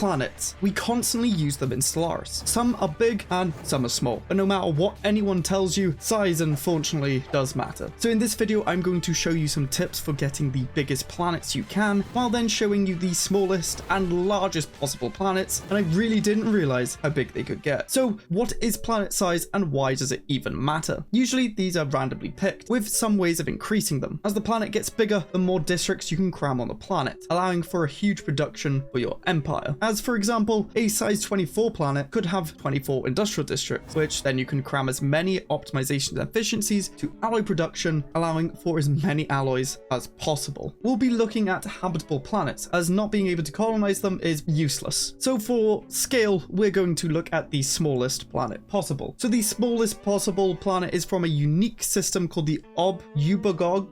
planets. We constantly use them in Stellaris. Some are big and some are small, but no matter what anyone tells you, size unfortunately does matter. So in this video, I'm going to show you some tips for getting the biggest planets you can, while then showing you the smallest and largest possible planets, and I really didn't realize how big they could get. So what is planet size and why does it even matter? Usually these are randomly picked, with some ways of increasing them. As the planet gets bigger, the more districts you can cram on the planet, allowing for a huge production for your empire. As for example, a size 24 planet could have 24 industrial districts, which then you can cram as many optimizations and efficiencies to alloy production, allowing for as many alloys as possible. We'll be looking at habitable planets, as not being able to colonize them is useless. So for scale, we're going to look at the smallest planet possible. So the smallest possible planet is from a unique system called the Uboglel.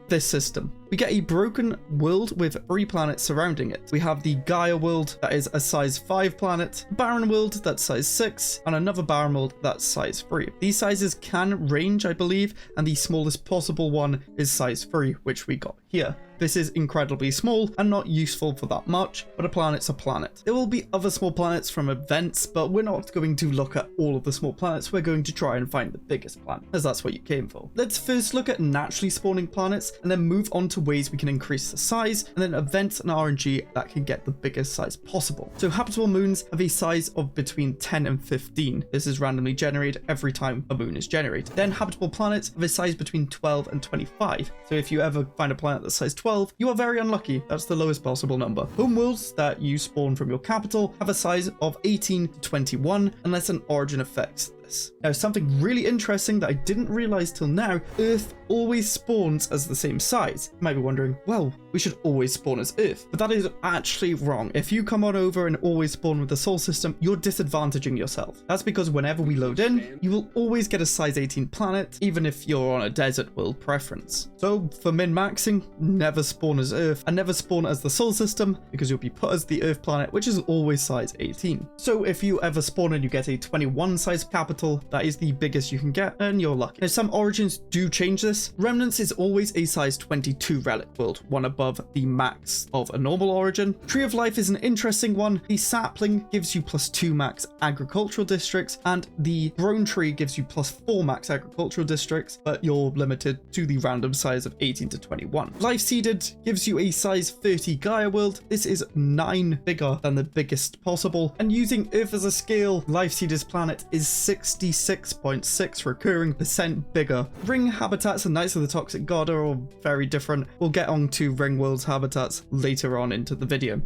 This system. We get a broken world with 3 planets surrounding it. We have the Gaia world that is a size 5 planet, barren world that's size 6, and another barren world that's size 3. These sizes can range, I believe, and the smallest possible one is size 3, which we got here. This is incredibly small and not useful for that much, but a planet's a planet. There will be other small planets from events, but we're not going to look at all of the small planets. We're going to try and find the biggest planet, as that's what you came for. Let's first look at naturally spawning planets and then move on to ways we can increase the size, and then events and RNG that can get the biggest size possible. So habitable moons have a size of between 10 and 15. This is randomly generated every time a moon is generated. Then habitable planets have a size between 12 and 25. So if you ever find a planet that's size 12, you are very unlucky. That's the lowest possible number. Homeworlds that you spawn from your capital have a size of 18 to 21 unless an origin affects this. Now, something really interesting that I didn't realize till now, Earth always spawns as the same size. You might be wondering, well, we should always spawn as Earth, but that is actually wrong. If you come on over and always spawn with the Sol system, you're disadvantaging yourself. That's because whenever we load in, you will always get a size 18 planet, even if you're on a desert world preference. So for min-maxing, never spawn as Earth and never spawn as the Sol system, because you'll be put as the Earth planet, which is always size 18. So if you ever spawn and you get a 21 size capital, that is the biggest you can get, and you're lucky. Now, some origins do change this. Remnants is always a size 22 relic world, one above the max of a normal origin. Tree of Life is an interesting one. The sapling gives you +2 max agricultural districts, and the grown tree gives you +4 max agricultural districts, but you're limited to the random size of 18 to 21. Life Seeded gives you a size 30 Gaia world. This is 9 bigger than the biggest possible, and using Earth as a scale, Life Seeded's planet is 66.6 recurring % bigger. Ring habitats and Knights of the Toxic God are all very different. We'll get on to Ring World's habitats later on into the video.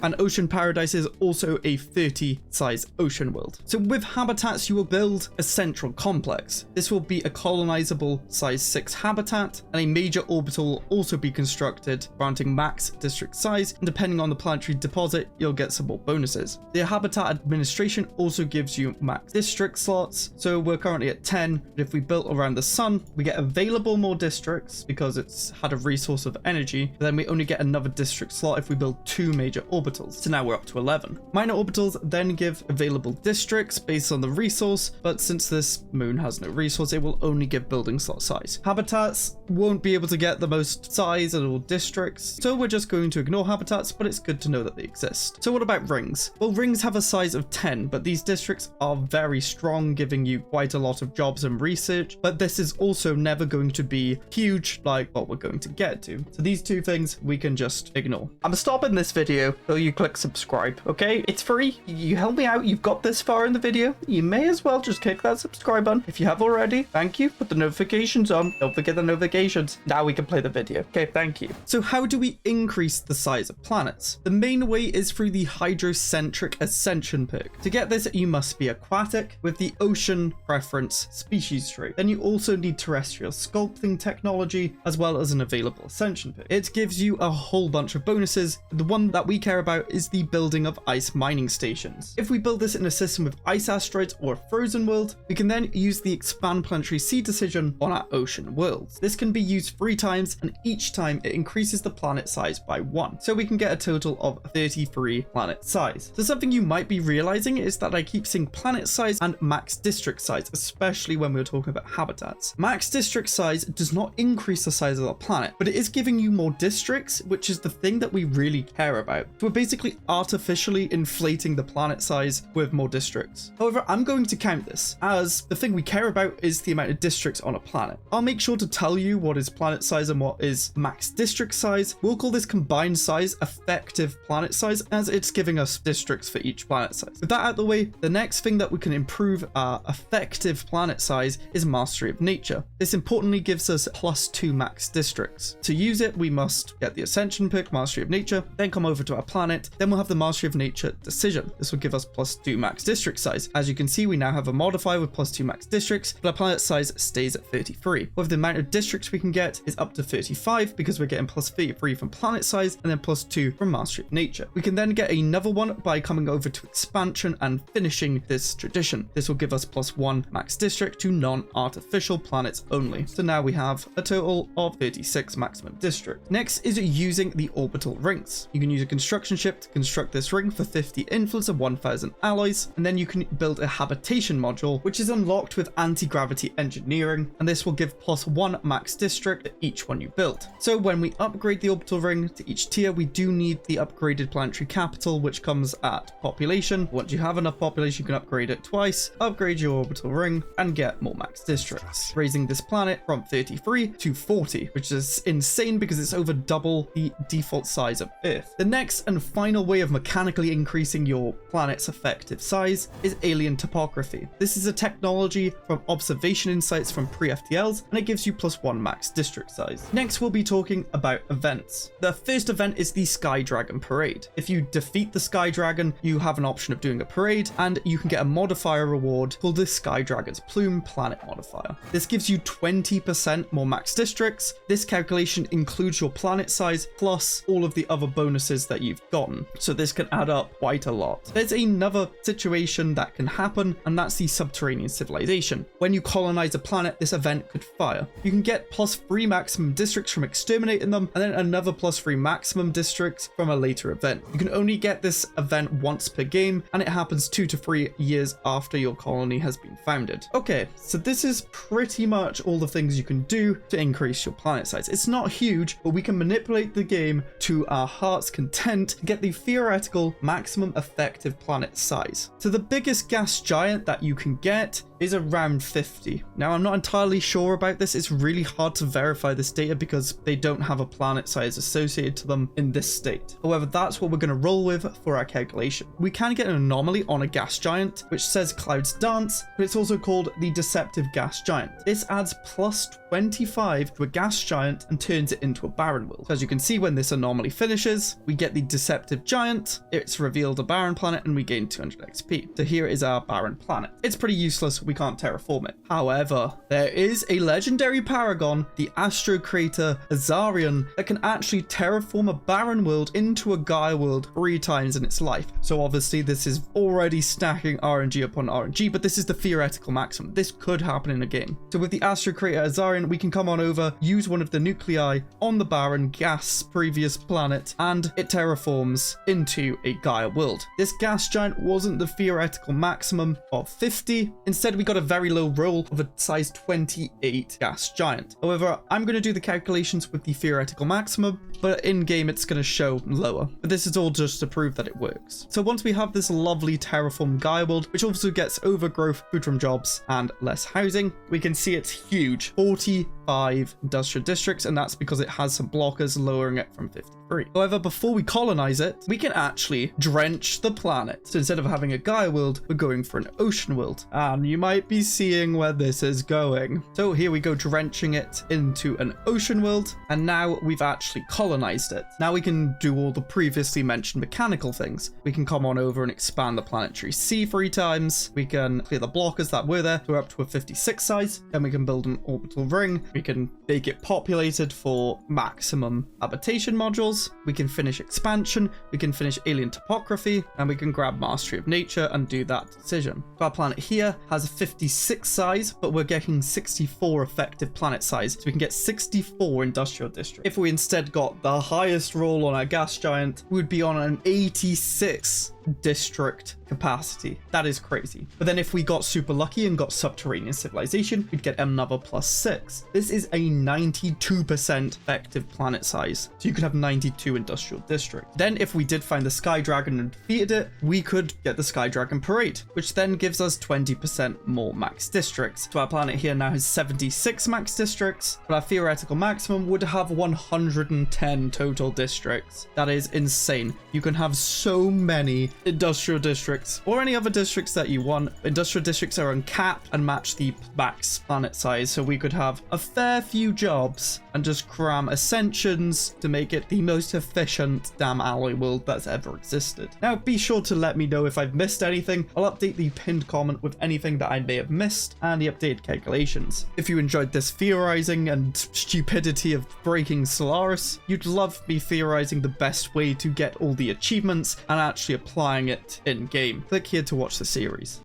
And Ocean Paradise is also a 30 size ocean world. So with habitats, you will build a central complex. This will be a colonizable size 6 habitat, and a major orbital will also be constructed, granting max district size, and depending on the planetary deposit, you'll get some more bonuses. The habitat administration also gives you max district slots, so we're currently at 10, but if we built around the sun, we get available more districts because it's had a resource of energy, but then we only get another district slot if we build 2 major orbitals. So now we're up to 11. Minor orbitals then give available districts based on the resource, but since this moon has no resource, it will only give building slot size. Habitats won't be able to get the most size at all districts, so we're just going to ignore habitats, but it's good to know that they exist. So what about rings? Well, rings have a size of 10, but these districts are very strong, giving you quite a lot of jobs and research, but this is also never going to be huge like what we're going to get to. So these two things we can just ignore. I'm stopping this video so you click subscribe, okay? It's free. You help me out. You've got this far in the video. You may as well just click that subscribe button if you have already. Thank you. Put the notifications on. Don't forget the notifications. Now we can play the video. Okay, thank you. So how do we increase the size of planets? The main way is through the hydrocentric ascension perk. To get this, you must be aquatic with the ocean preference species trait. Then you also need terrestrial sculpting technology as well as an available ascension perk. It gives you a whole bunch of bonuses. The one that we care about is the building of ice mining stations. If we build this in a system with ice asteroids or a frozen world, we can then use the expand planetary seed decision on our ocean worlds. This can can be used 3 times, and each time it increases the planet size by 1. So we can get a total of 33 planet size. So something you might be realizing is that I keep saying planet size and max district size, especially when we're talking about habitats. Max district size does not increase the size of the planet, but it is giving you more districts, which is the thing that we really care about. So we're basically artificially inflating the planet size with more districts. However, I'm going to count this, as the thing we care about is the amount of districts on a planet. I'll make sure to tell you what is planet size and what is max district size. We'll call this combined size effective planet size, as it's giving us districts for each planet size. With that out of the way, the next thing that we can improve our effective planet size is Mastery of Nature. This importantly gives us +2 max districts. To use it, we must get the Ascension pick, Mastery of Nature, then come over to our planet, then we'll have the Mastery of Nature decision. This will give us +2 max district size. As you can see, we now have a modifier with +2 max districts, but our planet size stays at 33. With the amount of districts we can get is up to 35 because we're getting +33 from planet size and then +2 from Mastery of Nature. We can then get another one by coming over to expansion and finishing this tradition. This will give us +1 max district to non-artificial planets only. So now we have a total of 36 maximum district. Next is using the orbital rings. You can use a construction ship to construct this ring for 50 influence and 1000 alloys, and then you can build a habitation module, which is unlocked with anti-gravity engineering, and this will give +1 max district to each one you build. So when we upgrade the orbital ring to each tier, we do need the upgraded planetary capital, which comes at population. Once you have enough population, you can upgrade it twice, upgrade your orbital ring, and get more max districts, raising this planet from 33 to 40, which is insane because it's over double the default size of Earth. The next and final way of mechanically increasing your planet's effective size is alien topography. This is a technology from observation insights from pre-FTLs, and it gives you +1 max district size. Next, we'll be talking about events. The first event is the Sky Dragon Parade. If you defeat the Sky Dragon, you have an option of doing a parade, and you can get a modifier reward called the Sky Dragon's Plume Planet Modifier. This gives you 20% more max districts. This calculation includes your planet size plus all of the other bonuses that you've gotten, so this can add up quite a lot. There's another situation that can happen, and that's the subterranean civilization. When you colonize a planet, this event could fire. You can get +3 maximum districts from exterminating them, and then another +3 maximum districts from a later event. You can only get this event once per game, and it happens 2 to 3 years after your colony has been founded. Okay, so this is pretty much all the things you can do to increase your planet size. It's not huge, but we can manipulate the game to our heart's content to get the theoretical maximum effective planet size. So the biggest gas giant that you can get is around 50. Now, I'm not entirely sure about this. It's really hard to verify this data because they don't have a planet size associated to them in this state. However, that's what we're going to roll with for our calculation. We can get an anomaly on a gas giant, which says Clouds Dance, but it's also called the Deceptive Gas Giant. This adds +25 to a gas giant and turns it into a barren world. So as you can see, when this anomaly finishes, we get the Deceptive Giant, it's revealed a barren planet, and we gain 200 XP. So here is our barren planet. It's pretty useless. We can't terraform it. However, there is a legendary paragon, the Astro Crater Azarian, that can actually terraform a barren world into a Gaia world 3 times in its life. So obviously this is already stacking RNG upon RNG, but this is the theoretical maximum. This could happen in a game. So with the Astro Crater Azarian, we can come on over, use one of the nuclei on the barren gas previous planet, and it terraforms into a Gaia world. This gas giant wasn't the theoretical maximum of 50. Instead, we got a very low roll of a size 28 gas giant. However, I'm going to do the calculations with the theoretical maximum, but in game it's going to show lower. But this is all just to prove that it works. So once we have this lovely terraformed Gaia world, which also gets overgrowth, food from jobs, and less housing, we can see it's huge, 45 industrial districts, and that's because it has some blockers lowering it from 53. However, before we colonize it, we can actually drench the planet. So instead of having a Gaia world, we're going for an ocean world, and you might be seeing where this is going. So here we go, drenching it into an ocean world, and now we've actually colonized colonized it. Now we can do all the previously mentioned mechanical things. We can come on over and expand the planetary sea 3 times. We can clear the blockers that were there. We're up to a 56 size. Then we can build an orbital ring. We can make it populated for maximum habitation modules. We can finish expansion. We can finish alien topography, and we can grab mastery of nature and do that decision. So our planet here has a 56 size, but we're getting 64 effective planet size. So we can get 64 industrial districts. If we instead got the highest roll on our gas giant, we would be on an 86 district capacity. That is crazy. But then if we got super lucky and got subterranean civilization, we'd get another +6. This is a 92% effective planet size. So you could have 92 industrial districts. Then if we did find the Sky Dragon and defeated it, we could get the Sky Dragon Parade, which then gives us 20% more max districts. So our planet here now has 76 max districts, but our theoretical maximum would have 110 total districts. That is insane. You can have so many industrial districts or any other districts that you want. Industrial districts are uncapped and match the max planet size, so we could have a fair few jobs and just cram ascensions to make it the most efficient damn alloy world that's ever existed. Now be sure to let me know if I've missed anything. I'll update the pinned comment with anything that I may have missed and the updated calculations. If you enjoyed this theorizing and stupidity of breaking Stellaris, you'd love me theorizing the best way to get all the achievements and actually applying it in game. Click here to watch the series.